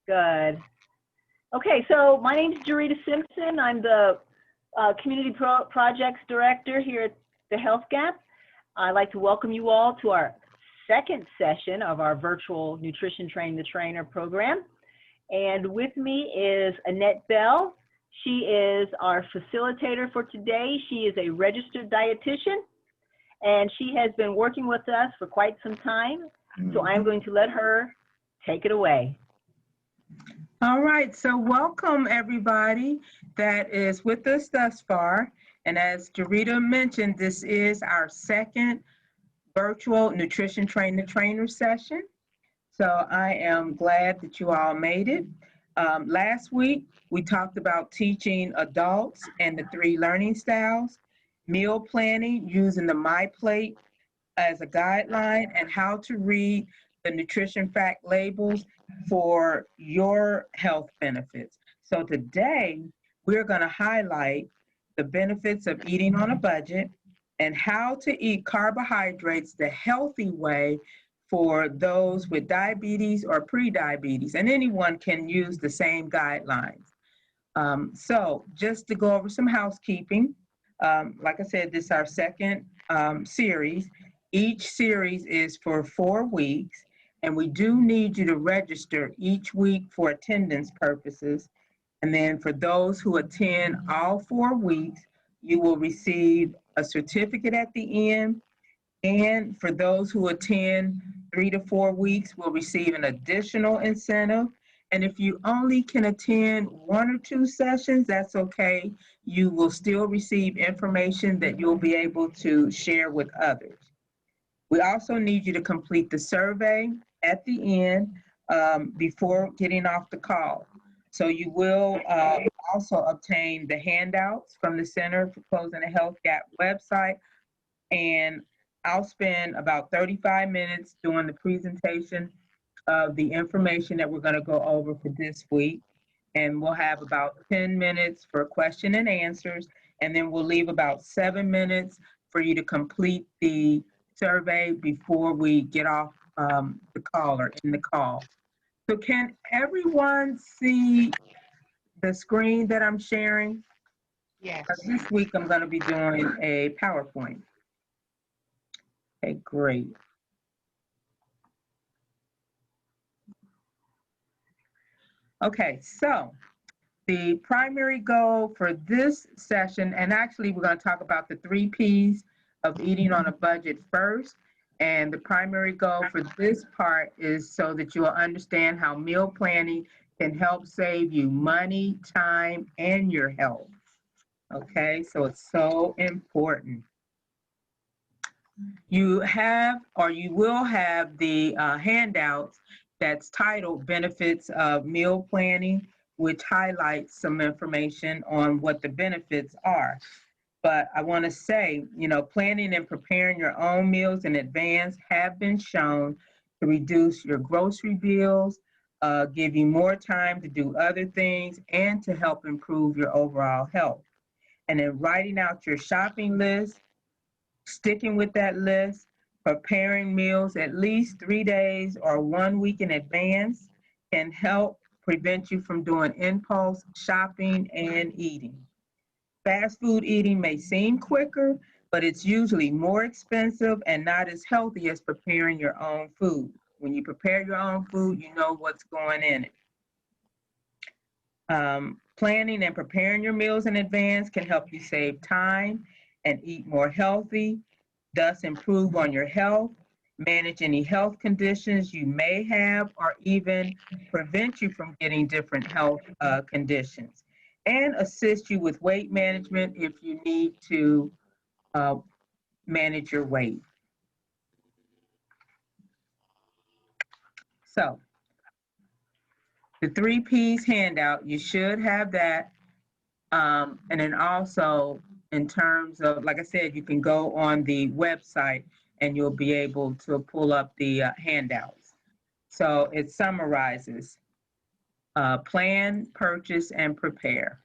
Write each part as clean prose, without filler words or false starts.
Good. Okay, so my name is Jarita Simpson. I'm the Community Projects Director here at the Health Gap. I'd like to welcome you all to our second session of our virtual Nutrition Train the Trainer program. And with me is Annette Bell. She is our facilitator for today. She is a registered dietitian, and she has been working with us for quite some time. So I'm going to let her take it away. All right, so welcome everybody that is with us thus far. And as Jarita mentioned, this is our second virtual Nutrition Train the Trainer session. So I am glad that you all made it. Last week, we talked about teaching adults and the 3 learning styles, meal planning using the My Plate as a guideline, and how to read the nutrition fact labels for your health benefits. So today, we're going to highlight the benefits of eating on a budget and how to eat carbohydrates the healthy way for those with diabetes or pre-diabetes, and anyone can use the same guidelines. So just to go over some housekeeping, like I said, this is our second series. Each series is for 4 weeks, and we do need you to register each week for attendance purposes. And then for those who attend all 4 weeks, you will receive a certificate at the end. And for those who attend 3 to 4 weeks, will receive an additional incentive. And if you only can attend 1 or 2 sessions, that's okay. You will still receive information that you'll be able to share with others. We also need you to complete the survey at the end before getting off the call. So you will also obtain the handouts from the Center for Closing the Health Gap website. And I'll spend about 35 minutes doing the presentation of the information that we're going to go over for this week. And we'll have about 10 minutes for question and answers. And then we'll leave about 7 minutes for you to complete the survey before we get off the call or in the call. So can everyone see the screen that I'm sharing? Yes. This week I'm going to be doing a PowerPoint. Okay, great. Okay, so the primary goal for this session, and actually we're going to talk about the 3 Ps of eating on a budget first. And the primary goal for this part is so that you will understand how meal planning can help save you money, time, and your health. Okay, so it's so important. You have, or you will have, the handouts that's titled Benefits of Meal Planning, which highlights some information on what the benefits are. But I want to say, you know, planning and preparing your own meals in advance have been shown to reduce your grocery bills, give you more time to do other things, and to help improve your overall health. And then writing out your shopping list, sticking with that list, preparing meals at least 3 days or 1 week in advance can help prevent you from doing impulse shopping and eating. Fast food eating may seem quicker, but it's usually more expensive and not as healthy as preparing your own food. When you prepare your own food, you know what's going in it. Planning and preparing your meals in advance can help you save time and eat more healthy, thus improve on your health, manage any health conditions you may have, or even prevent you from getting different health conditions, and assist you with weight management if you need to manage your weight. So, the 3 Ps handout, you should have that. And then also, in terms of, like I said, you can go on the website and you'll be able to pull up the handouts. So it summarizes plan, purchase, and prepare.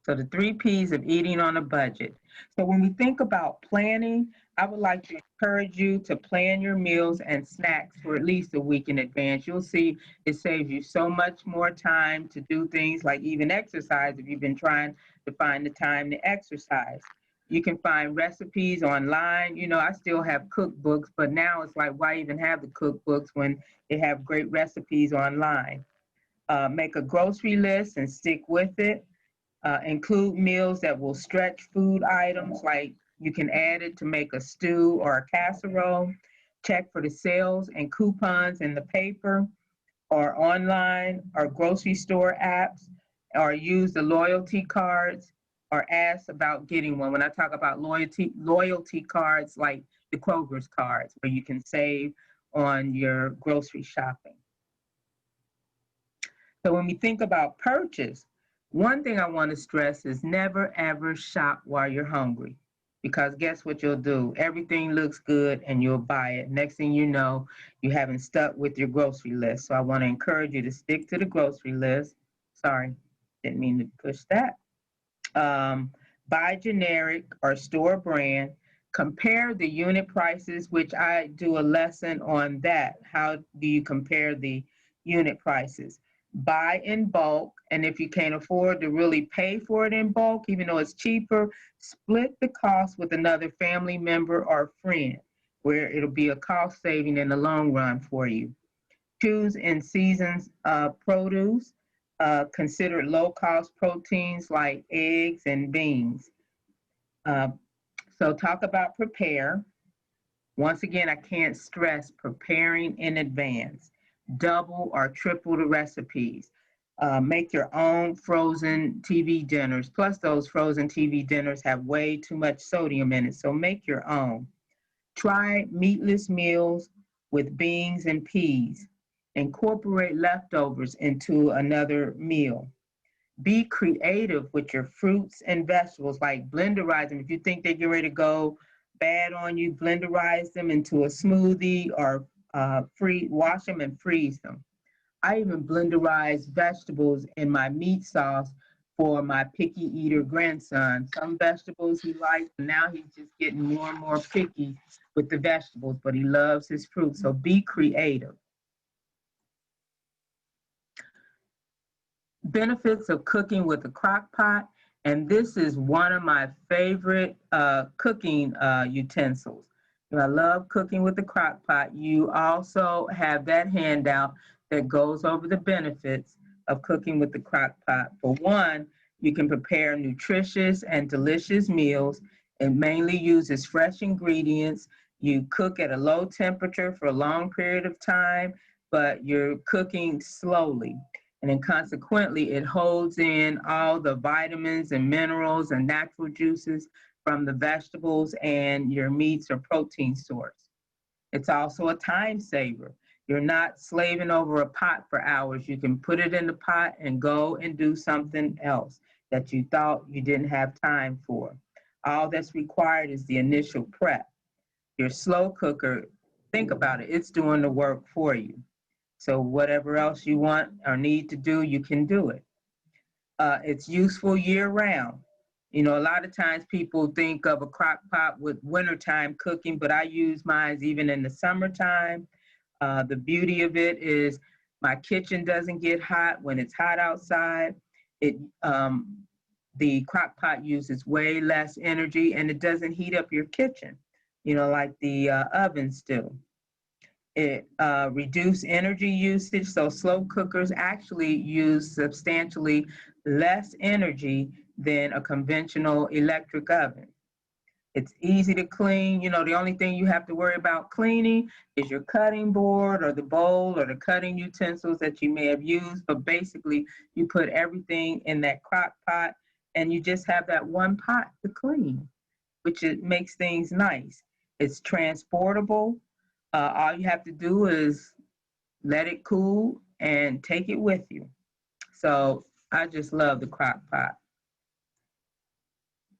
So the 3 Ps of eating on a budget. So when we think about planning, I would like to encourage you to plan your meals and snacks for at least a week in advance. You'll see it saves you so much more time to do things like even exercise if you've been trying to find the time to exercise. You can find recipes online. You know, I still have cookbooks, but now it's like, why even have the cookbooks when they have great recipes online? Make a grocery list and stick with it. Include meals that will stretch food items, like you can add it to make a stew or a casserole. Check for the sales and coupons in the paper or online or grocery store apps, or use the loyalty cards or ask about getting one. When I talk about loyalty cards, like the Kroger's cards, where you can save on your grocery shopping. So when we think about purchase, one thing I want to stress is never ever shop while you're hungry. Because guess what you'll do? Everything looks good and you'll buy it. Next thing you know, you haven't stuck with your grocery list. So I want to encourage you to stick to the grocery list. Sorry, didn't mean to push that. Buy generic or store brand. Compare the unit prices, which I do a lesson on that. How do you compare the unit prices? Buy in bulk, and if you can't afford to really pay for it in bulk, even though it's cheaper, split the cost with another family member or friend, where it'll be a cost saving in the long run for you. Choose in seasons produce. Consider low cost proteins like eggs and beans. Uh, so talk about prepare. Once again, I can't stress preparing in advance. Double or triple the recipes. Make your own frozen TV dinners. Plus, those frozen TV dinners have way too much sodium in it, so make your own. Try meatless meals with beans and peas. Incorporate leftovers into another meal. Be creative with your fruits and vegetables, like blenderize them. If you think they get ready to go bad on you, blenderize them into a smoothie or wash them and freeze them. I even blenderize vegetables in my meat sauce for my picky eater grandson. Some vegetables he likes, and now he's just getting more and more picky with the vegetables, but he loves his fruit. So be creative. Benefits of cooking with a crock pot, and this is one of my favorite cooking utensils. I love cooking with the crock pot. You also have that handout that goes over the benefits of cooking with the crock pot. For one, you can prepare nutritious and delicious meals. It mainly uses fresh ingredients. You cook at a low temperature for a long period of time, but you're cooking slowly. And then consequently, it holds in all the vitamins and minerals and natural juices from the vegetables and your meats or protein source. It's also a time saver. You're not slaving over a pot for hours. You can put it in the pot and go and do something else that you thought you didn't have time for. All that's required is the initial prep. Your slow cooker, think about it, it's doing the work for you. So whatever else you want or need to do, you can do it. It's useful year round. You know, a lot of times people think of a crock pot with wintertime cooking, but I use mine even in the summertime. The beauty of it is my kitchen doesn't get hot when it's hot outside. It the crock pot uses way less energy and it doesn't heat up your kitchen, you know, like the ovens do. It reduces energy usage, so slow cookers actually use substantially less energy than a conventional electric oven. It's easy to clean. You know, the only thing you have to worry about cleaning is your cutting board or the bowl or the cutting utensils that you may have used. But basically, you put everything in that crock pot and you just have that one pot to clean, which it makes things nice. It's transportable. All you have to do is let it cool and take it with you. So I just love the crock pot.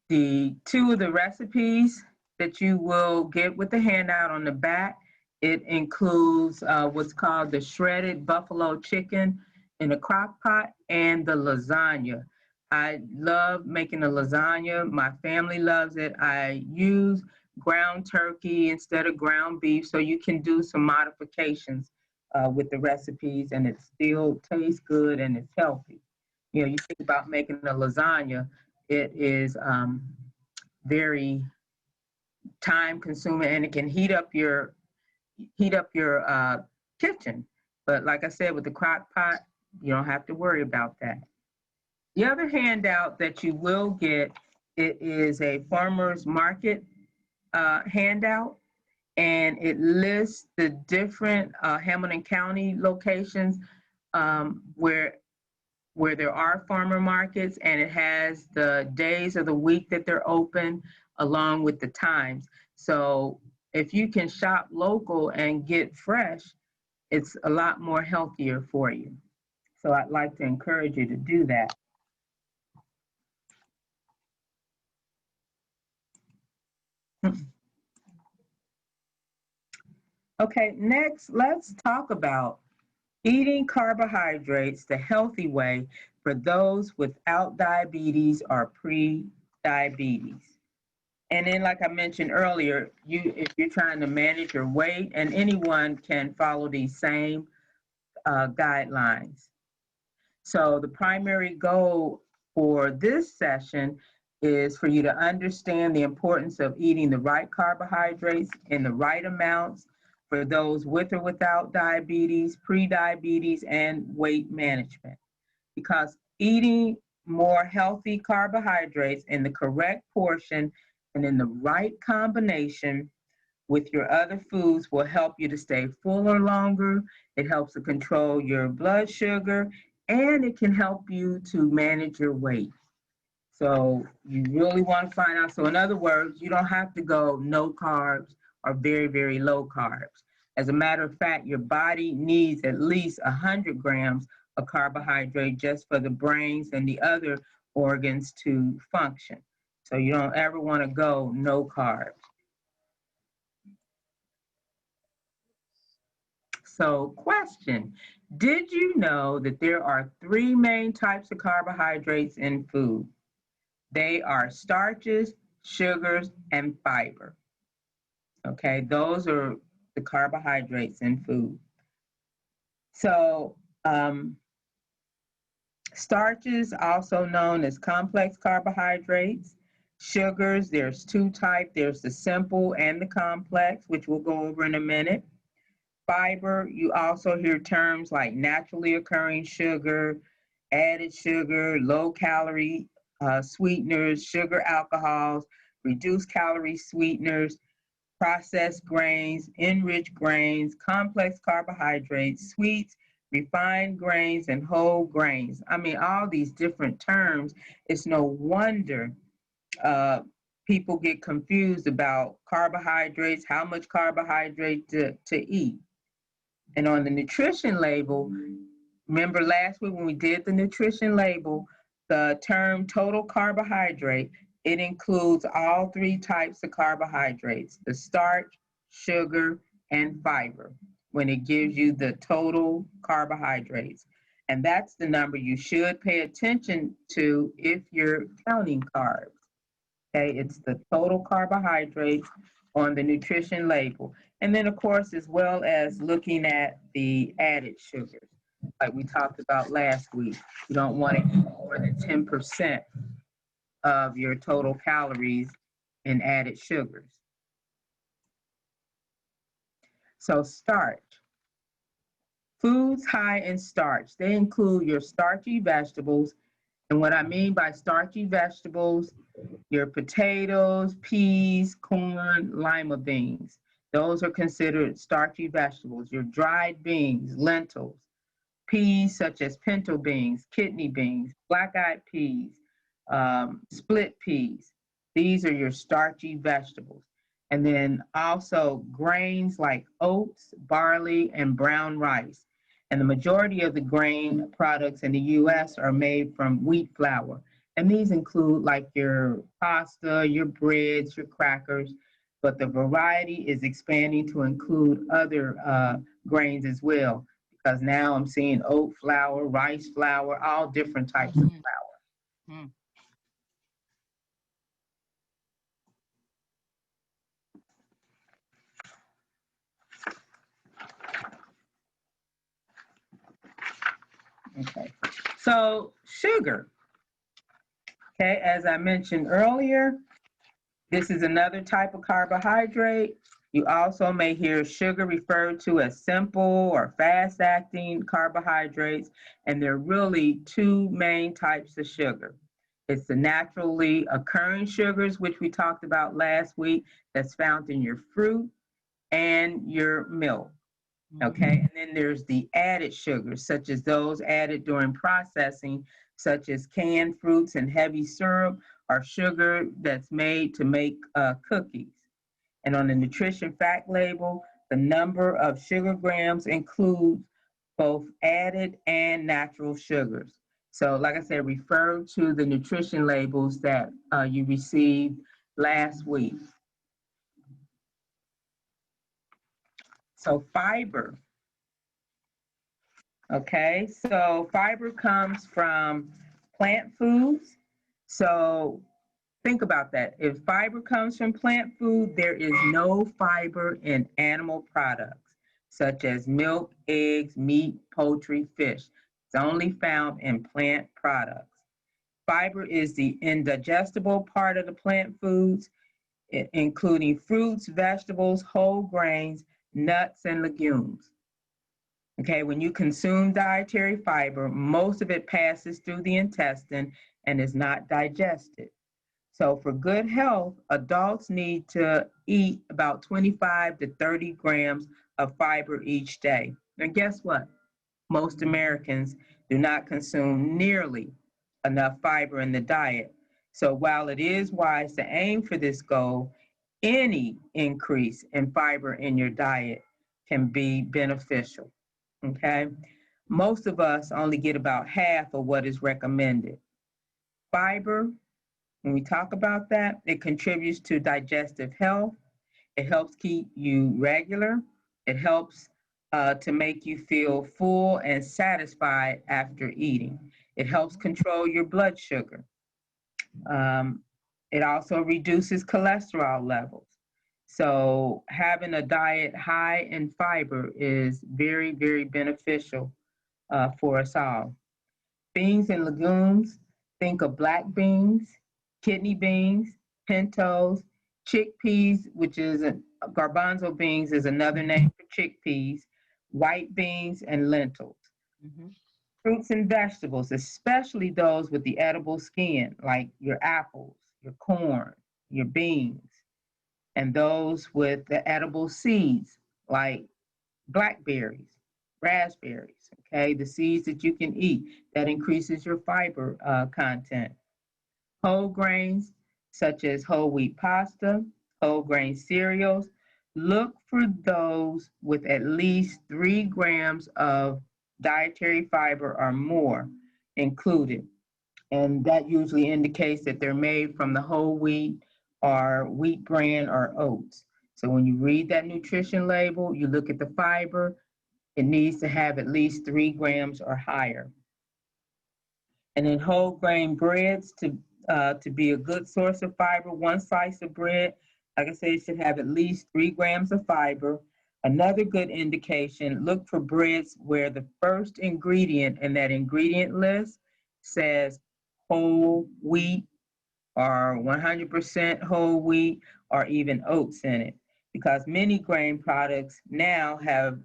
The two of the recipes that you will get with the handout on the back, it includes what's called the shredded buffalo chicken in a crock pot and the lasagna. I love making a lasagna. My family loves it. I use ground turkey instead of ground beef. So you can do some modifications with the recipes, and it still tastes good and it's healthy. You know, you think about making a lasagna, it is very time consuming, and it can heat up your kitchen. But like I said, with the crock pot, you don't have to worry about that. The other handout that you will get, it is a farmer's market handout, and it lists the different Hamilton County locations where there are farmer markets, and it has the days of the week that they're open along with the times. So if you can shop local and get fresh, it's a lot more healthier for you. So I'd like to encourage you to do that. Okay, next, let's talk about eating carbohydrates the healthy way for those without diabetes or pre-diabetes. And then, like I mentioned earlier, if you're trying to manage your weight, and anyone can follow these same guidelines. So the primary goal for this session is for you to understand the importance of eating the right carbohydrates in the right amounts for those with or without diabetes, pre-diabetes, and weight management. Because eating more healthy carbohydrates in the correct portion and in the right combination with your other foods will help you to stay fuller longer. It helps to control your blood sugar, and it can help you to manage your weight. So you really want to find out. So in other words, you don't have to go no carbs or very, very low carbs. As a matter of fact, your body needs at least 100 grams of carbohydrate just for the brains and the other organs to function. So you don't ever want to go no carbs. So question, did you know that there are 3 main types of carbohydrates in food? They are starches, sugars, and fiber. Okay, those are the carbohydrates in food. So starches, also known as complex carbohydrates. Sugars, there's 2 types. There's the simple and the complex, which we'll go over in a minute. Fiber, you also hear terms like naturally occurring sugar, added sugar, low calorie sweeteners, sugar alcohols, reduced calorie sweeteners, processed grains, enriched grains, complex carbohydrates, sweets, refined grains, and whole grains. I mean, all these different terms, it's no wonder people get confused about carbohydrates, how much carbohydrate to eat. And on the nutrition label, remember last week when we did the nutrition label, the term total carbohydrate, it includes all 3 types of carbohydrates, the starch, sugar, and fiber, when it gives you the total carbohydrates. And that's the number you should pay attention to if you're counting carbs. Okay, it's the total carbohydrates on the nutrition label. And then, of course, as well as looking at the added sugars, like we talked about last week. You don't want to eat more than 10% of your total calories in added sugars. So starch. Foods high in starch. They include your starchy vegetables. And what I mean by starchy vegetables, your potatoes, peas, corn, lima beans. Those are considered starchy vegetables. Your dried beans, lentils, peas such as pinto beans, kidney beans, black-eyed peas, split peas. These are your starchy vegetables. And then also grains like oats, barley, and brown rice. And the majority of the grain products in the U.S. are made from wheat flour. And these include like your pasta, your breads, your crackers, but the variety is expanding to include other grains as well, because now I'm seeing oat flour, rice flour, all different types of flour. Okay, so sugar, okay, as I mentioned earlier, this is another type of carbohydrate. You also may hear sugar referred to as simple or fast-acting carbohydrates, and there are really two main types of sugar. It's the naturally occurring sugars, which we talked about last week, that's found in your fruit and your milk. Okay, and then there's the added sugars, such as those added during processing, such as canned fruits and heavy syrup, or sugar that's made to make cookies. And on the nutrition fact label, the number of sugar grams includes both added and natural sugars. So, like I said, refer to the nutrition labels that you received last week. So, fiber. Okay, so fiber comes from plant foods. So think about that. If fiber comes from plant food, there is no fiber in animal products, such as milk, eggs, meat, poultry, fish. It's only found in plant products. Fiber is the indigestible part of the plant foods, including fruits, vegetables, whole grains, nuts, and legumes. Okay, when you consume dietary fiber, most of it passes through the intestine and is not digested. So for good health, adults need to eat about 25 to 30 grams of fiber each day. And guess what? Most Americans do not consume nearly enough fiber in the diet. So while it is wise to aim for this goal, any increase in fiber in your diet can be beneficial. Okay? Most of us only get about half of what is recommended. Fiber, when we talk about that, it contributes to digestive health. It helps keep you regular. It helps to make you feel full and satisfied after eating. It helps control your blood sugar. Um, it also reduces cholesterol levels. So having a diet high in fiber is very, very beneficial for us all. Beans and legumes, think of black beans, kidney beans, pintos, chickpeas, which is garbanzo beans is another name for chickpeas, white beans, and lentils. Mm-hmm. Fruits and vegetables, especially those with the edible skin, like your apples, your corn, your beans, and those with the edible seeds, like blackberries, raspberries, okay, the seeds that you can eat that increases your fiber content. Whole grains, such as whole wheat pasta, whole grain cereals, look for those with at least 3 grams of dietary fiber or more included. And that usually indicates that they're made from the whole wheat or wheat bran or oats. So when you read that nutrition label, you look at the fiber, it needs to have at least 3 grams or higher. And then whole grain breads to be a good source of fiber. One slice of bread, like I said, should have at least 3 grams of fiber. Another good indication, look for breads where the first ingredient in that ingredient list says whole wheat or 100% whole wheat or even oats in it. Because many grain products now have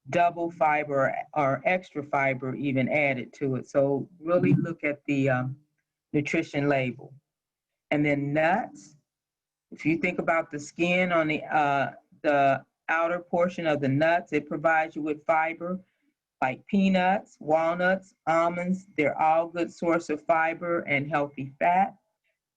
double fiber or extra fiber even added to it. So really look at the nutrition label. And then nuts, if you think about the skin on the outer portion of the nuts, it provides you with fiber like peanuts, walnuts, almonds. They're all good source of fiber and healthy fat,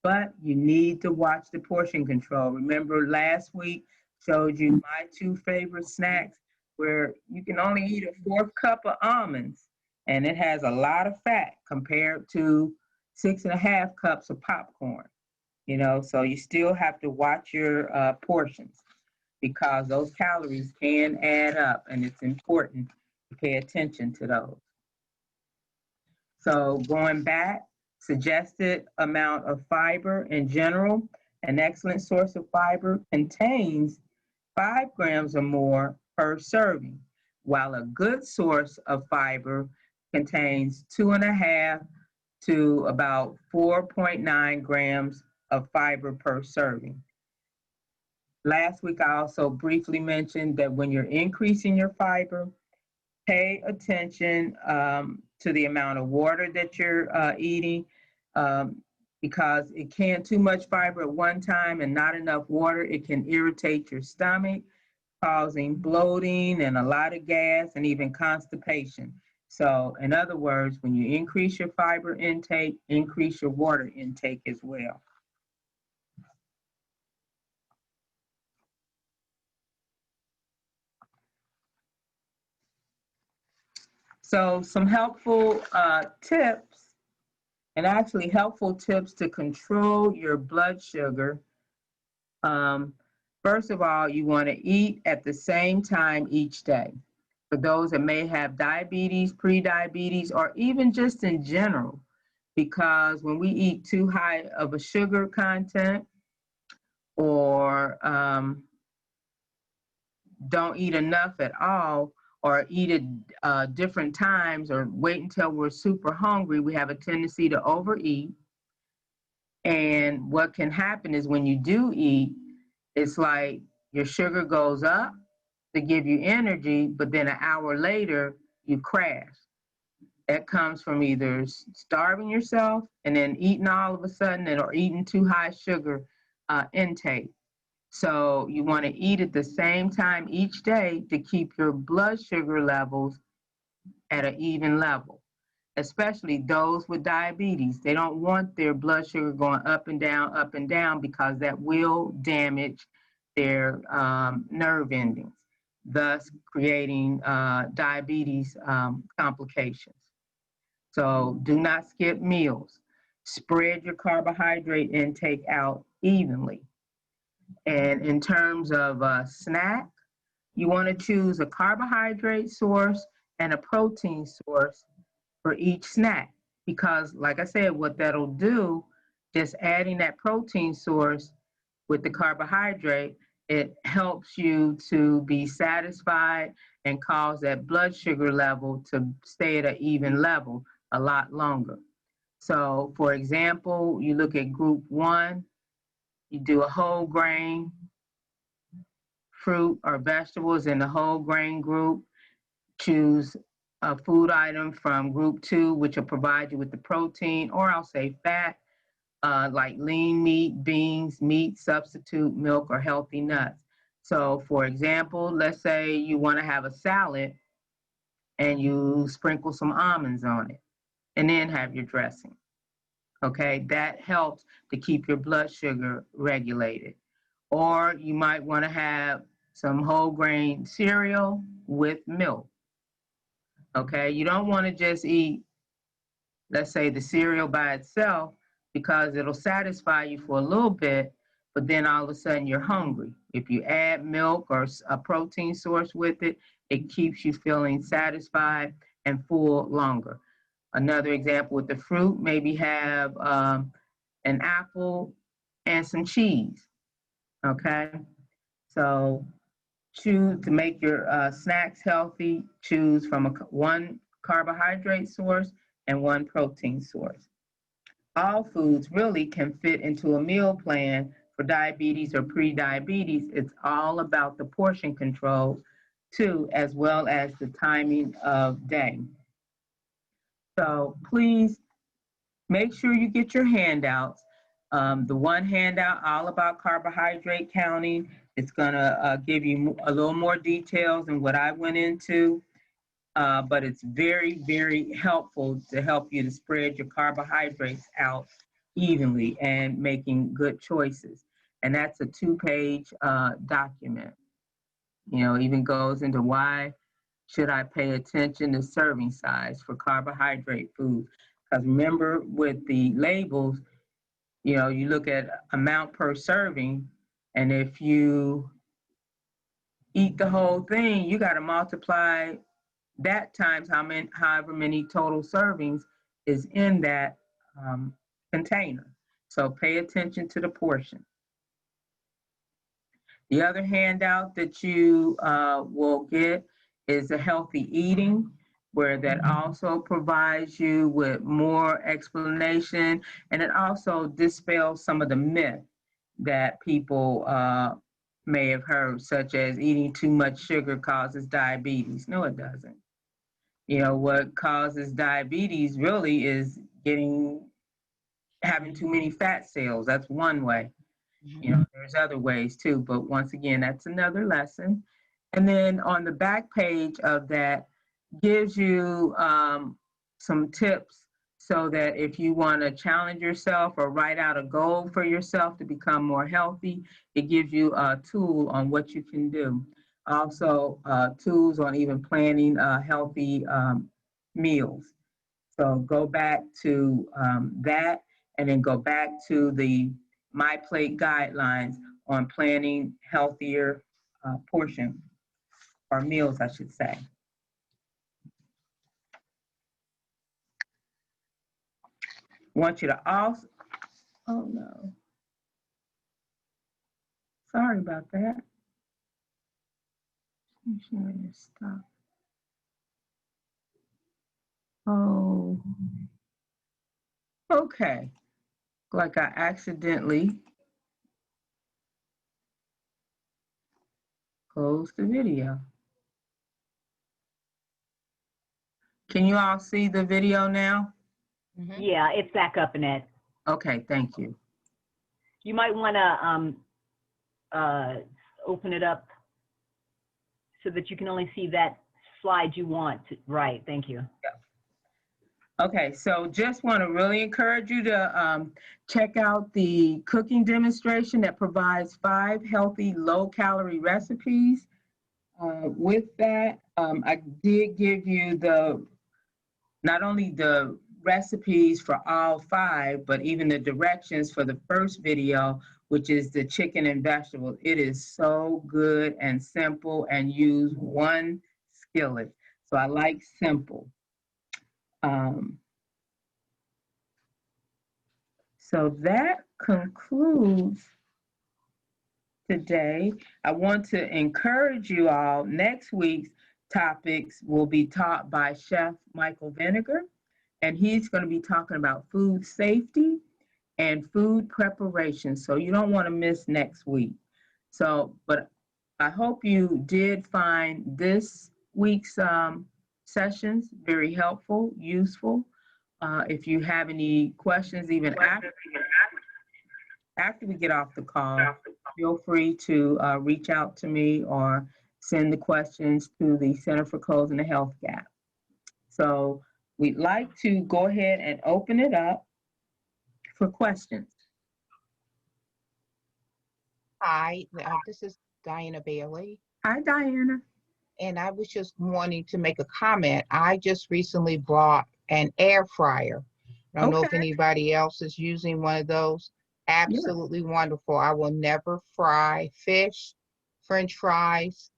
but you need to watch the portion control. Remember last week showed you my 2 favorite snacks where you can only eat a 4th cup of almonds and it has a lot of fat compared to 6.5 cups of popcorn, you know, so you still have to watch your portions because those calories can add up and it's important to pay attention to those. So going back, suggested amount of fiber in general, an excellent source of fiber contains 5 grams or more per serving, while a good source of fiber contains 2.5 to about 4.9 grams of fiber per serving. Last week, I also briefly mentioned that when you're increasing your fiber, pay attention to the amount of water that you're eating, because it can too much fiber at one time and not enough water. It can irritate your stomach, causing bloating and a lot of gas and even constipation. So in other words, when you increase your fiber intake, increase your water intake as well. So some helpful tips, and actually helpful tips to control your blood sugar. First of all, you want to eat at the same time each day. For those that may have diabetes, pre-diabetes, or even just in general, because when we eat too high of a sugar content or don't eat enough at all, or eat at different times, or wait until we're super hungry, we have a tendency to overeat. And what can happen is when you do eat, it's like your sugar goes up to give you energy, but then an hour later, you crash. That comes from either starving yourself and then eating all of a sudden, or eating too high sugar intake. So you want to eat at the same time each day to keep your blood sugar levels at an even level, especially those with diabetes. They don't want their blood sugar going up and down, because that will damage their nerve endings, thus creating diabetes complications. So do not skip meals. Spread your carbohydrate intake out evenly. And in terms of snack, you want to choose a carbohydrate source and a protein source for each snack. Because like I said, what that'll do, just adding that protein source with the carbohydrate, it helps you to be satisfied and cause that blood sugar level to stay at an even level a lot longer. So for example, you look at group 1, you do a whole grain fruit or vegetables in the whole grain group. Choose a food item from group 2, which will provide you with the protein, or I'll say fat, like lean meat, beans, meat substitute, milk, or healthy nuts. So for example, let's say you want to have a salad and you sprinkle some almonds on it and then have your dressing. Okay, that helps to keep your blood sugar regulated. Or you might want to have some whole grain cereal with milk. Okay, you don't want to just eat, let's say, the cereal by itself, because it'll satisfy you for a little bit, but then all of a sudden you're hungry. If you add milk or a protein source with it, it keeps you feeling satisfied and full longer. Another example with the fruit, maybe have an apple and some cheese. Okay, so choose to make your snacks healthy. Choose from one carbohydrate source and one protein source. All foods really can fit into a meal plan for diabetes or pre-diabetes. It's all about the portion control too, as well as the timing of day. So please make sure you get your handouts. The one handout, all about carbohydrate counting, it's gonna give you a little more details than what I went into, but it's very, very helpful to help you to spread your carbohydrates out evenly and making good choices. And that's a 2-page document. You know, even goes into why should I pay attention to serving size for carbohydrate foods. Because remember, with the labels, you know, you look at amount per serving, and if you eat the whole thing, you got to multiply that times however many total servings is in that container. So pay attention to the portion. The other handout that you will get is a healthy eating. where that also provides you with more explanation, and it also dispels some of the myth that people may have heard, such as eating too much sugar causes diabetes. No, it doesn't. You know, what causes diabetes really is having too many fat cells. That's one way. You know, there's other ways too, but once again, that's another lesson. And then on the back page of that gives you some tips so that if you want to challenge yourself or write out a goal for yourself to become more healthy, it gives you a tool on what you can do. Also, tools on even planning healthy meals. So go back to that, and then go back to the My Plate guidelines on planning healthier portion or meals, I should say. Want you to also, oh no, sorry about that. I'm sharing this stuff. Oh, okay. Like I accidentally closed the video. Can you all see the video now? Yeah, it's back up, Annette. Okay, thank you. You might want to open it up so that you can only see that slide you want. Right, thank you. Okay, so just want to really encourage you to check out the cooking demonstration that provides 5 healthy, low-calorie recipes. With that, I did give you not only the recipes for all 5, but even the directions for the first video, which is the chicken and vegetables. It is so good and simple, and use 1 skillet. So I like simple. So that concludes today. I want to encourage you all. Next week's topics will be taught by Chef Michael Vinegar, and he's going to be talking about food safety and food preparation. So you don't want to miss next week. So, but I hope you did find this week's sessions very helpful, useful. If you have any questions, even after we get off the call, feel free to reach out to me or send the questions to the Center for Closing the Health Gap. So we'd like to go ahead and open it up for questions. Hi, this is Diana Bailey. Hi, Diana. And I was just wanting to make a comment. I just recently bought an air fryer. I don't know if anybody else is using one of those. Absolutely wonderful. I will never fry fish, French fries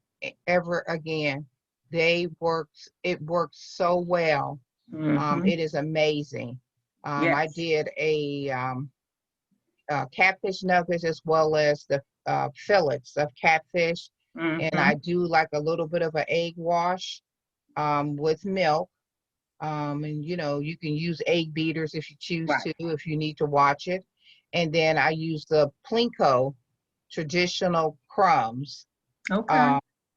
ever again. It works so well. It is amazing. I did a catfish nuggets as well as the fillets of catfish. And I do like a little bit of an egg wash with milk. And you know, you can use egg beaters if you choose to, if you need to watch it. And then I use the Plinko traditional crumbs.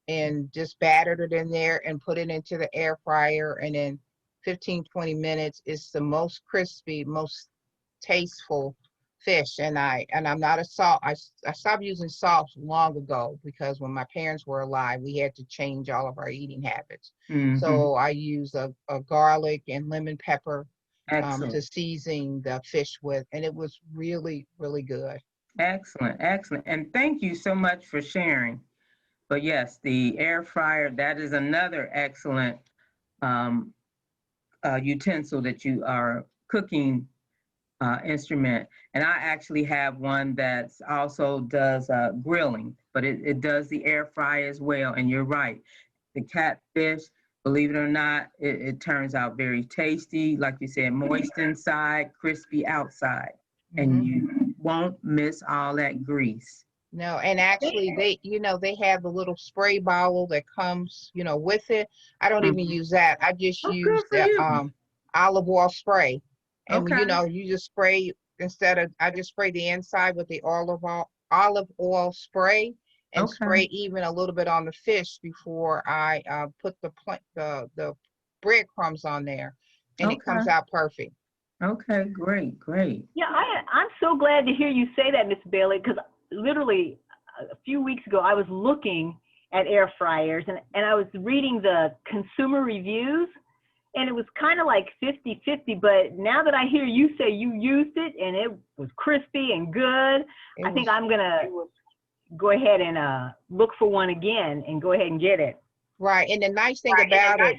And just battered it in there and put it into the air fryer. And in 15-20 minutes, it's the most crispy, most tasteful fish. And I'm not a salt. I stopped using salt long ago because when my parents were alive, we had to change all of our eating habits. So I use a garlic and lemon pepper to season the fish with, and it was really, really good. Excellent, excellent. And thank you so much for sharing. But yes, the air fryer, that is another excellent utensil that you are cooking instrument. And I actually have one that also does grilling, but it does the air fry as well. And you're right, the catfish, believe it or not, it turns out very tasty. Like you said, moist inside, crispy outside. And you won't miss all that grease. No, and actually they, they have the little spray bottle that comes, with it. I don't even use that. I just Oh, use good for the you. olive oil spray. And Okay. you just spray I just spray the inside with the olive oil spray and Okay. spray even a little bit on the fish before I put the breadcrumbs on there, and it comes Okay. out perfect. Okay, great, great. Yeah, I'm so glad to hear you say that, Miss Bailey, because literally a few weeks ago I was looking at air fryers and I was reading the consumer reviews, and it was kind of like 50-50, but now that I hear you say you used it and it was crispy and good, I think I'm gonna go ahead and look for one again and go ahead and get it. Right, and the nice thing about it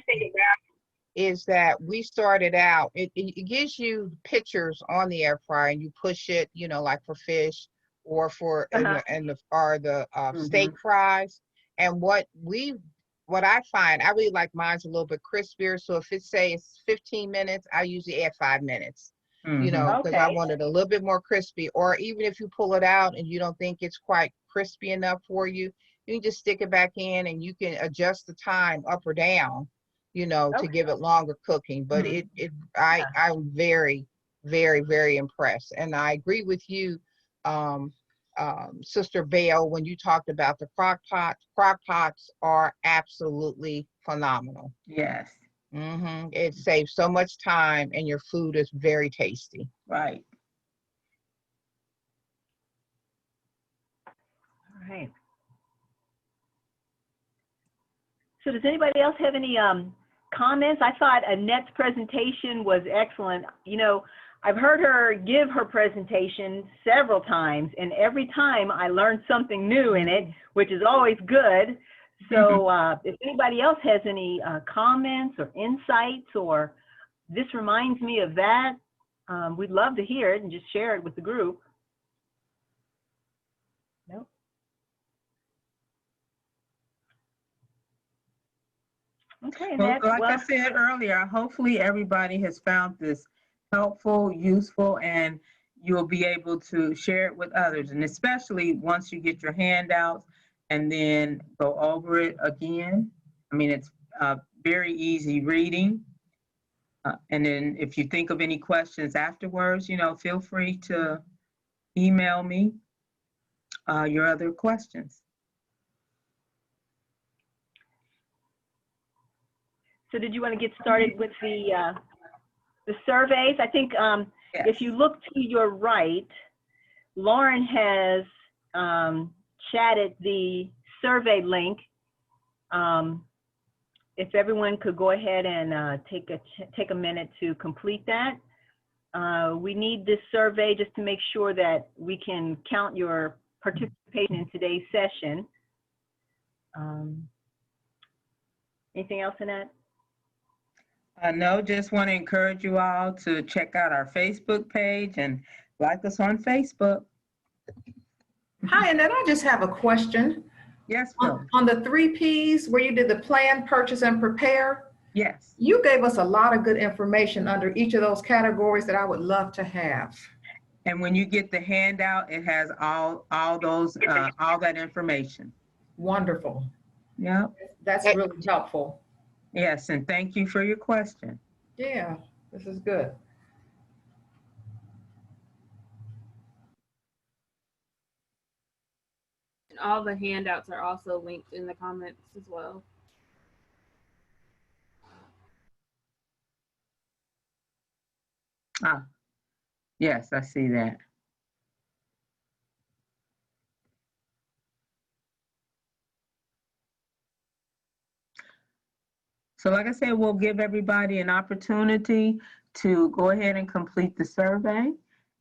is that we started out, it gives you pictures on the air fryer, and you push it, like for fish or for the steak fries. And what I find, I really like mine's a little bit crispier. So if it says 15 minutes, I usually add 5 minutes, because I want it a little bit more crispy. Or even if you pull it out and you don't think it's quite crispy enough for you, you can just stick it back in and you can adjust the time up or down, to give it longer cooking. But I'm very, very, very impressed. And I agree with you, Sister Bale, when you talked about the crock pots. Crock pots are absolutely phenomenal. Yes. It saves so much time, and your food is very tasty. Right. All right. So does anybody else have any comments? I thought Annette's presentation was excellent. I've heard her give her presentation several times, and every time I learned something new in it, which is always good. So if anybody else has any comments or insights, or this reminds me of that, we'd love to hear it and just share it with the group. Nope. Okay, well, I said earlier, hopefully everybody has found this helpful, useful, and you'll be able to share it with others. And especially once you get your handouts and then go over it again. I mean, it's very easy reading. And then if you think of any questions afterwards, feel free to email me your other questions. So did you want to get started with the surveys? I think Yes. If you look to your right, Lauren has chatted the survey link. If everyone could go ahead and take a minute to complete that. We need this survey just to make sure that we can count your participation in today's session. Anything else in that? No, just want to encourage you all to check out our Facebook page and like us on Facebook. Hi, Annette, I just have a question. Yes, Phil. On the 3 Ps where you did the plan, purchase, and prepare, Yes. you gave us a lot of good information under each of those categories that I would love to have. And when you get the handout, it has all that information. Wonderful. Yeah. That's really helpful. Yes, and thank you for your question. Yeah, this is good. And all the handouts are also linked in the comments as well. Ah, yes, I see that. So like I said, we'll give everybody an opportunity to go ahead and complete the survey.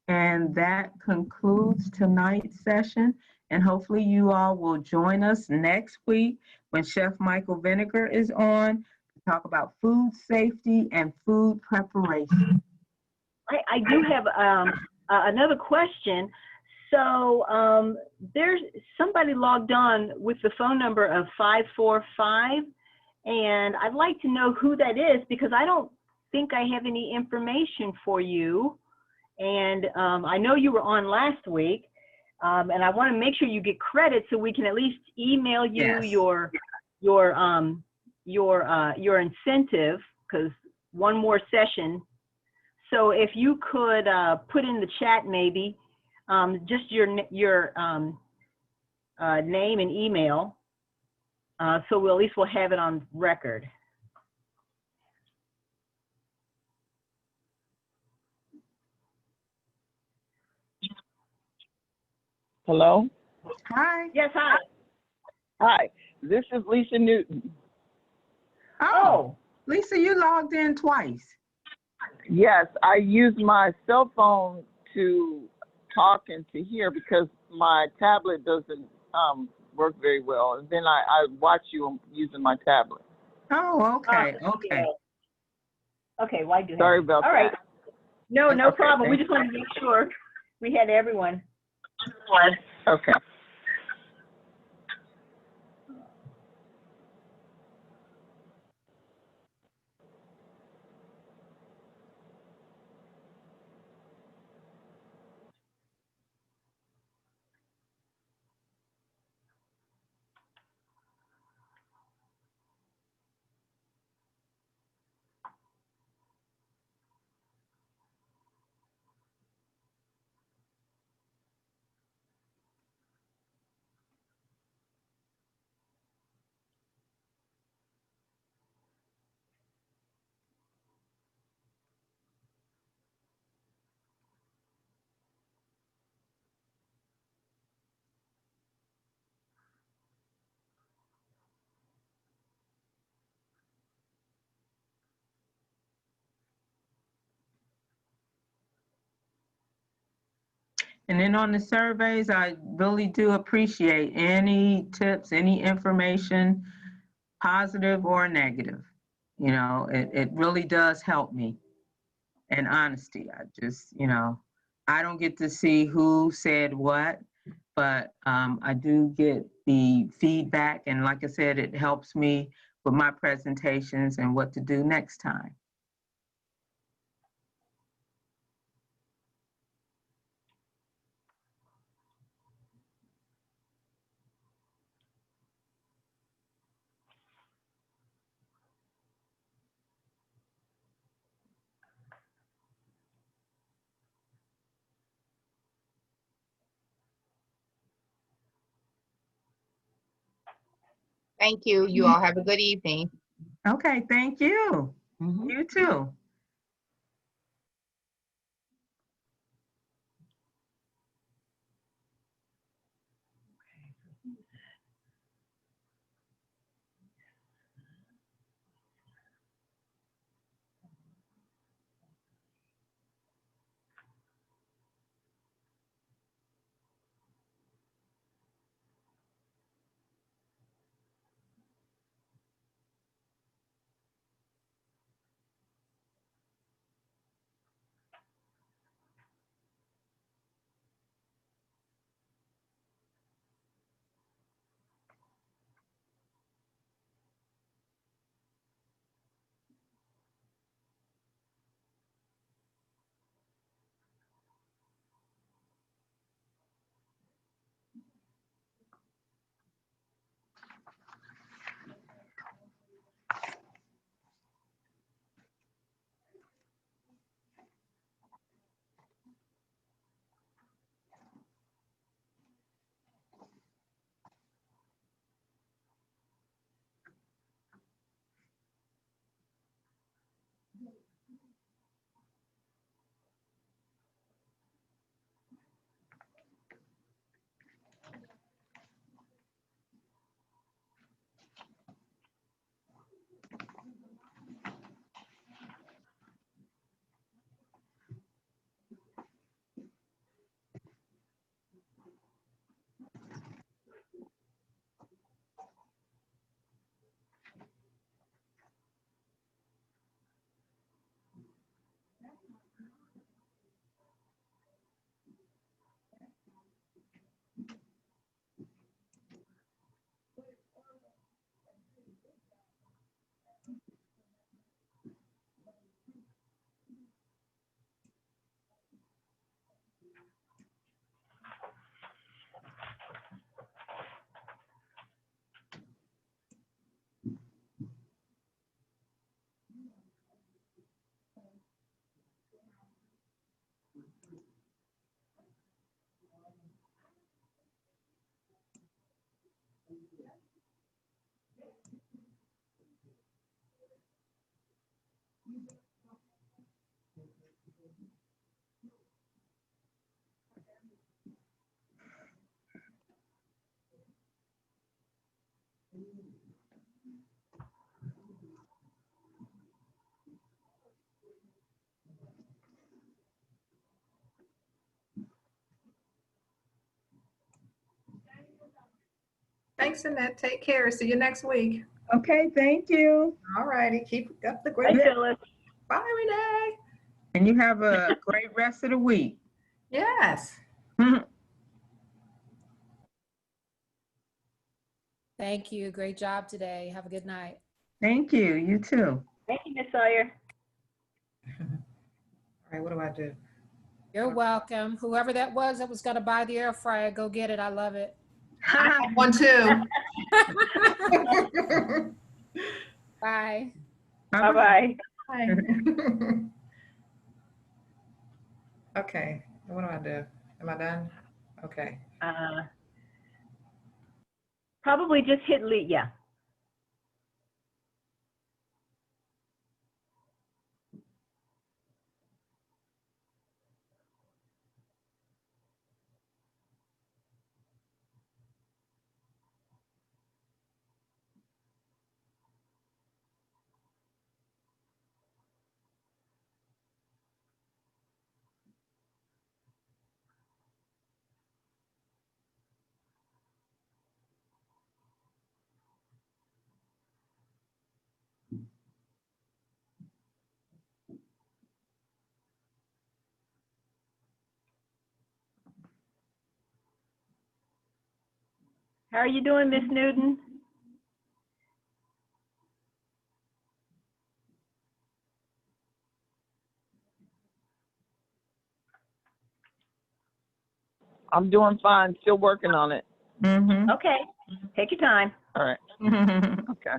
And that concludes tonight's session. And hopefully you all will join us next week when Chef Michael Vinegar is on to talk about food safety and food preparation. I do have another question. So there's somebody logged on with the phone number of 545, and I'd like to know who that is because I don't think I have any information for you. And I know you were on last week. And I want to make sure you get credit so we can at least email you Yes. your incentive, because one more session. So if you could put in the chat maybe just your name and email, so at least we'll have it on record. Hello? Hi. Yes, hi. Hi, this is Lisa Newton. Oh, Lisa, you logged in twice. Yes, I use my cell phone to talk and to hear because my tablet doesn't work very well. And then I watch you using my tablet. Oh, okay, okay. Okay, why do Sorry that? about All right. that. No, no Okay, problem. We thanks. just wanted to make sure we had everyone. Okay. And then on the surveys, I really do appreciate any tips, any information, positive or negative. You know, it really does help me. And honesty, I just, I don't get to see who said what, but I do get the feedback. And like I said, it helps me with my presentations and what to do next time. Thank you. You all have a good evening. Okay, thank you. Mhm. You too. Thanks, Annette. Take care. See you next week. Okay, thank you. All righty. Keep up the Bye, great. Phyllis. Bye, Renee. And you have a great rest of the week. Yes. Thank you. Great job today. Have a good night. Thank you. You too. Thank you, Ms. Sawyer. All right, what do I do? You're welcome. Whoever that was going to buy the air fryer, go get it. I love it. I have one too. Bye. Bye-bye. Bye. Okay, what do I do? Am I done? Okay. Probably just hit leave, yeah. How are you doing, Miss Newton? I'm doing fine. Still working on it. Mm-hmm. Okay, take your time. All right. Mm-hmm. Okay.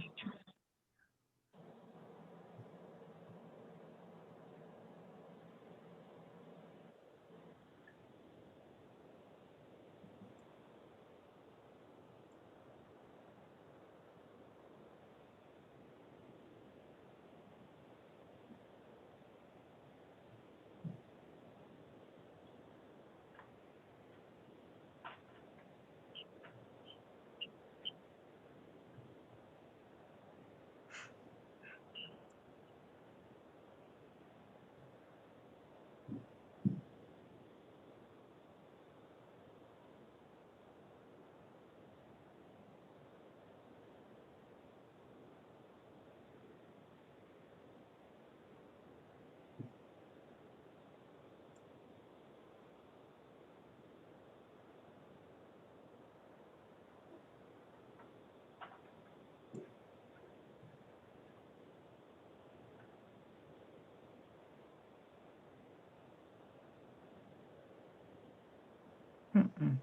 Mm-mm.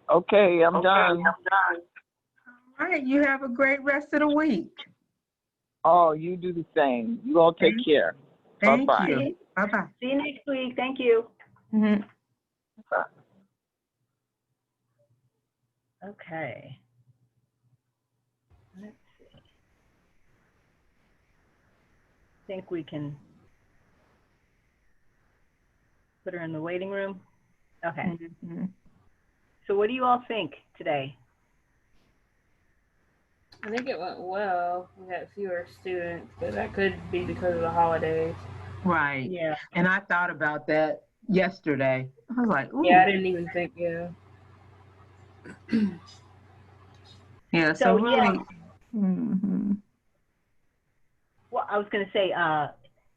Okay, I'm done. All right, you have a great rest of the week. Oh, you do the same. You all take care. Thank Bye-bye. you. Bye-bye. See you next week. Thank you. Mm-hmm. Okay. Let's see. Think we can put her in the waiting room? Okay. Mm-hmm. So what do you all think today? I think it went well. We had fewer students, but that could be because of the holidays. Right. Yeah. And I thought about that yesterday. I was like, ooh. Yeah, I didn't even think, yeah. Yeah, So, so yeah. really. Mm-hmm. Well, I was going to say,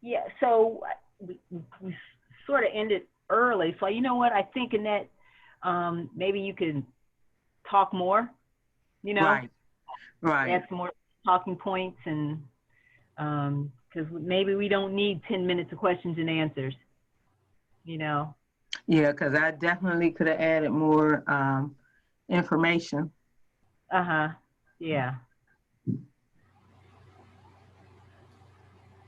yeah, so we sort of ended early. So you know what? I think, Annette, maybe you can talk more, you know? Right. Right. add some more talking points, and because maybe we don't need 10 minutes of questions and answers, you know. Yeah, because I definitely could have added more information. Yeah.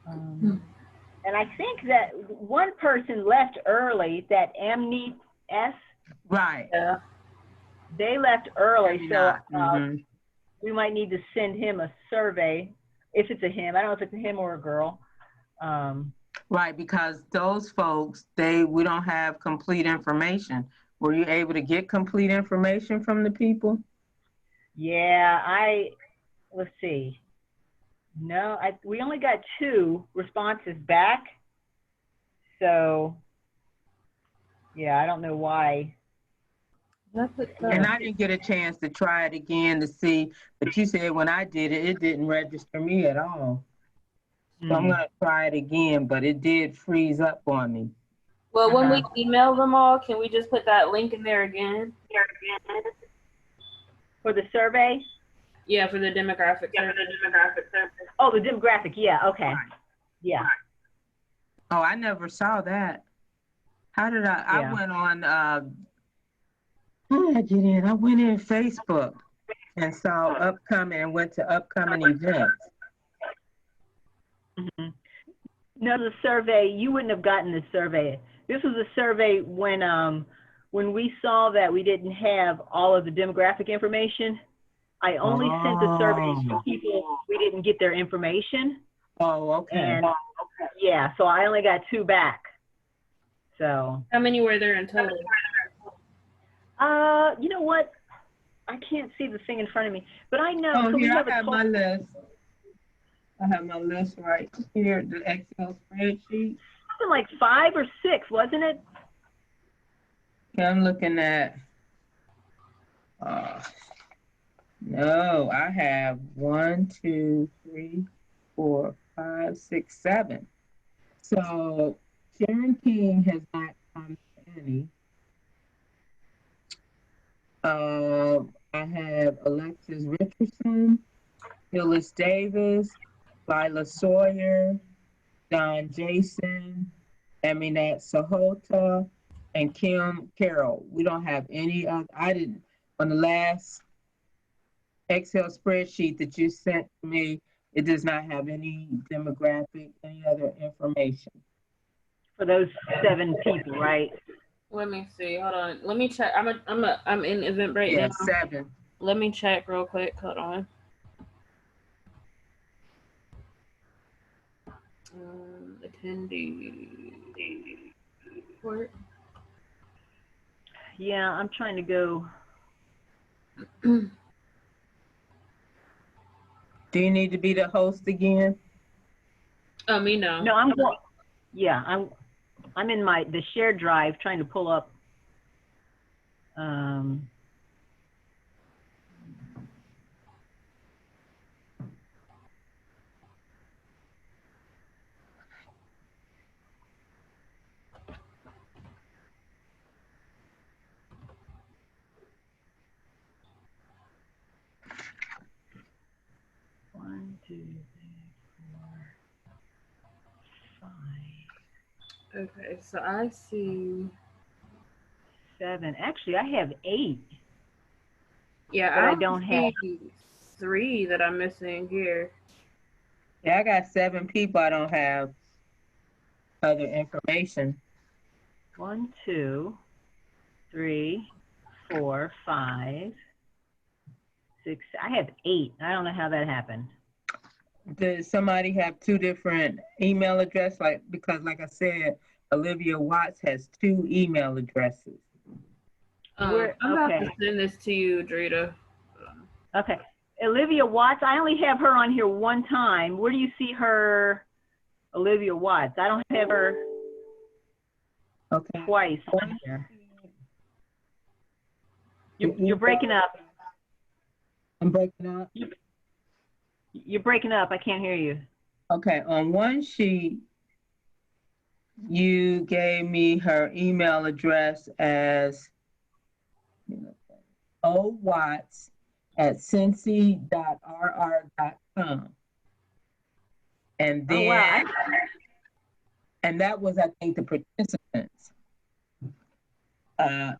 And I think that one person left early, that Amni S. Right. Yeah. They left early, so we might need to send him a survey, if it's a him. I don't know if it's a him or a girl. Right, because those folks, we don't have complete information. Were you able to get complete information from the people? Yeah, let's see. No, we only got 2 responses back. So, yeah, I don't know why. And I didn't get a chance to try it again to see, but you said when I did it, it didn't register me at all. So I'm going to try it again, but it did freeze up on me. Well, when we email them all, can we just put that link in there again? For the survey? Yeah, for the demographic survey. Oh, the demographic. Yeah. Okay. Yeah. Oh, I never saw that. How did I went on, how did I get in? I went in Facebook and saw and went to upcoming events. No, the survey, you wouldn't have gotten the survey. This was a survey when we saw that we didn't have all of the demographic information. I only sent the surveys to people we didn't get their information. Oh, okay. And yeah, so I only got 2 back. So. How many were there in total? You know what? I can't see the thing in front of me, but I know. Oh, so here, I have my list. I have my list right here, the Excel spreadsheet. Something like 5 or 6, wasn't it? Yeah, I'm looking at, no, I have 1, 2, 3, 4, 5, 6, 7. So Sharon King has not come to any. I have Alexis Richardson, Phyllis Davis, Lila Sawyer, Don Jason, Aminat Sahota, and Kim Carroll. We don't have any other. I didn't, on the last Excel spreadsheet that you sent to me, it does not have any demographic, any other information. For those 7 people, right? Let me see. Hold on. Let me check. I'm in Eventbrite now. 7. Let me check real quick. Hold on. Attendee report. Yeah, I'm trying to go. Do you need to be the host again? Oh, me no. No, I'm going. Yeah, I'm in the shared drive trying to pull up. One, 2, 3, 4, 5. Okay, so I see 7. Actually, I have 8. Yeah, but I don't have 3 that I'm missing here. Yeah, I got 7 people. I don't have other information. 1, 2, 3, 4, 5, 6. I have 8. I don't know how that happened. Does somebody have 2 different email addresses? Because like I said, Olivia Watts has 2 email addresses. I'm about to send this to you, Drita. Okay. Olivia Watts, I only have her on here 1 time. Where do you see her, Olivia Watts? I don't have her twice on here. You're breaking up. I'm breaking up? You're breaking up. I can't hear you. Okay. On one sheet, you gave me her email address as O Watts at cincy.rr.com. And Oh, then, wow. and that was, I think, the participants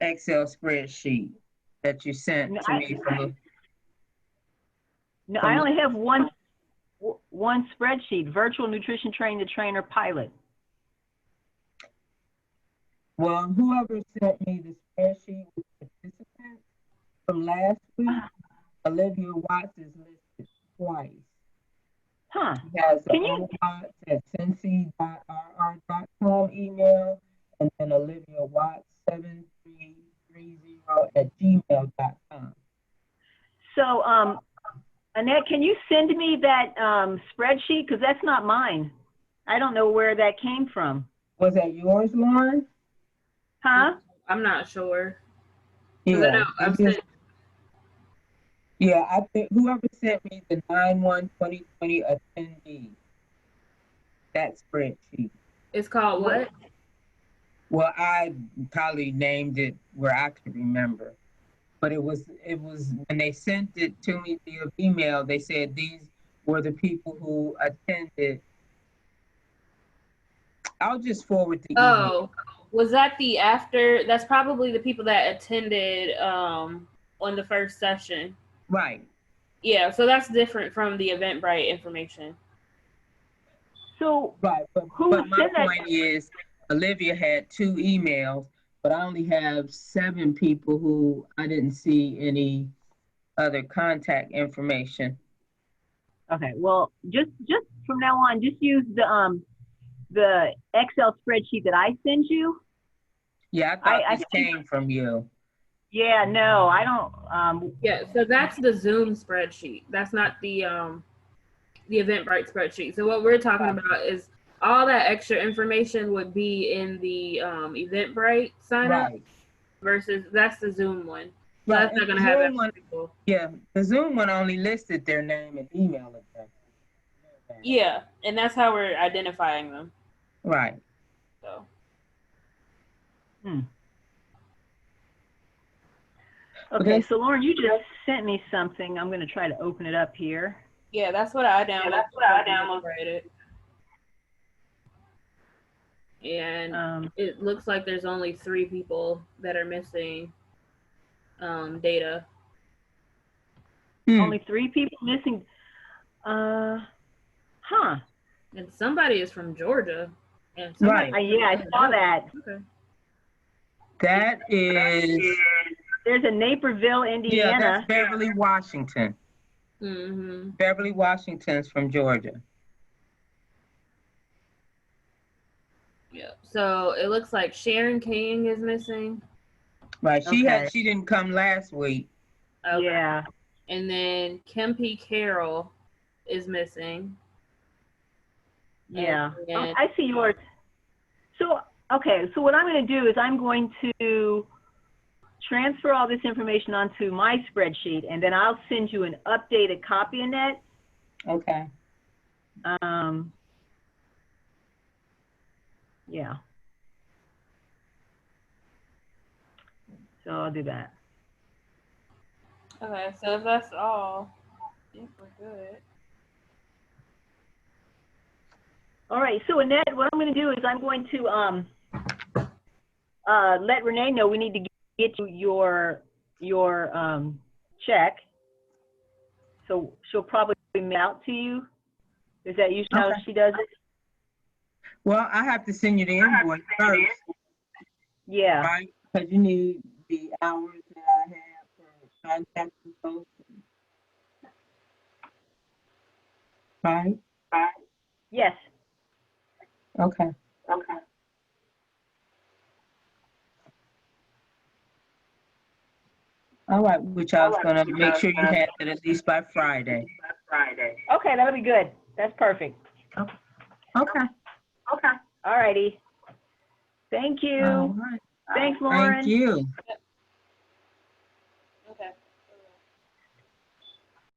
Excel spreadsheet that you sent No, to me No, from I only have one spreadsheet, virtual nutrition train the trainer pilot. well, whoever sent me the spreadsheet with participants from last week, Olivia Watts is listed twice. Huh. She has the Can you- Watts at cincy.rr.com email, and then Olivia Watts 7330 at gmail.com. So, Annette, can you send me that spreadsheet? Because that's not mine. I don't know where that came from. Was that yours, Lauren? Huh? I'm not sure. 'Cause I Yeah. know I've sent, Yeah, I think whoever sent me the 9/1/2020 attendee, that spreadsheet. it's called what? Well, I probably named it where I could remember, but it was when they sent it to me via email. They said these were the people who attended. I'll just forward the email. Oh, was that the after? That's probably the people that attended on the first session. Right. Yeah, so that's different from the Eventbrite information. So, Right, but my sent that? point is, Olivia had 2 emails, but I only have 7 people who I didn't see any other contact information. Okay, well, just from now on, just use the Excel spreadsheet that I sent you. Yeah, I thought I this came from you. Yeah, no, I don't. Yeah, so that's the Zoom spreadsheet. That's not the Eventbrite spreadsheet. So what we're talking about is all that extra information would be in the Eventbrite sign up versus that's the Zoom one. So Right, that's not and going the to have Zoom one, people. yeah, the Zoom one only listed their name and email address. Yeah, and that's how we're identifying them. Right. So. Okay, so Lauren, you just sent me something. I'm going to try to open it up here. Yeah, that's what I downloaded. And it looks like there's only 3 people that are missing data. Only 3 people missing. Huh. And somebody is from Georgia. And right. Yeah, I saw that. Okay. That is. There's a Naperville, Indiana. Yeah, that's Beverly, Washington. Mm-hmm. Beverly, Washington's from Georgia. Yeah. So it looks like Sharon King is missing. Right. She didn't come last week. Okay. Yeah. And then Kempe Carroll is missing. Yeah. I see yours. So, okay. So what I'm going to do is I'm going to transfer all this information onto my spreadsheet, and then I'll send you an updated copy of that. Okay. Yeah. So I'll do that. Okay, so if that's all, I think we're good. All right, so Annette, what I'm going to do is I'm going to let Renee know we need to get you your check. So she'll probably mail out to you. Is that usually how she does it? Well, I have to send you the invoice first. Yeah. Right? Because you need the hours that I have for contacting folks. Right? Yes. Okay. All right, which I was going to make sure you had it at least by Friday. Okay, that'll be good. That's perfect. Okay. All righty. Thank you. All right. Thanks, Lauren. Thank you.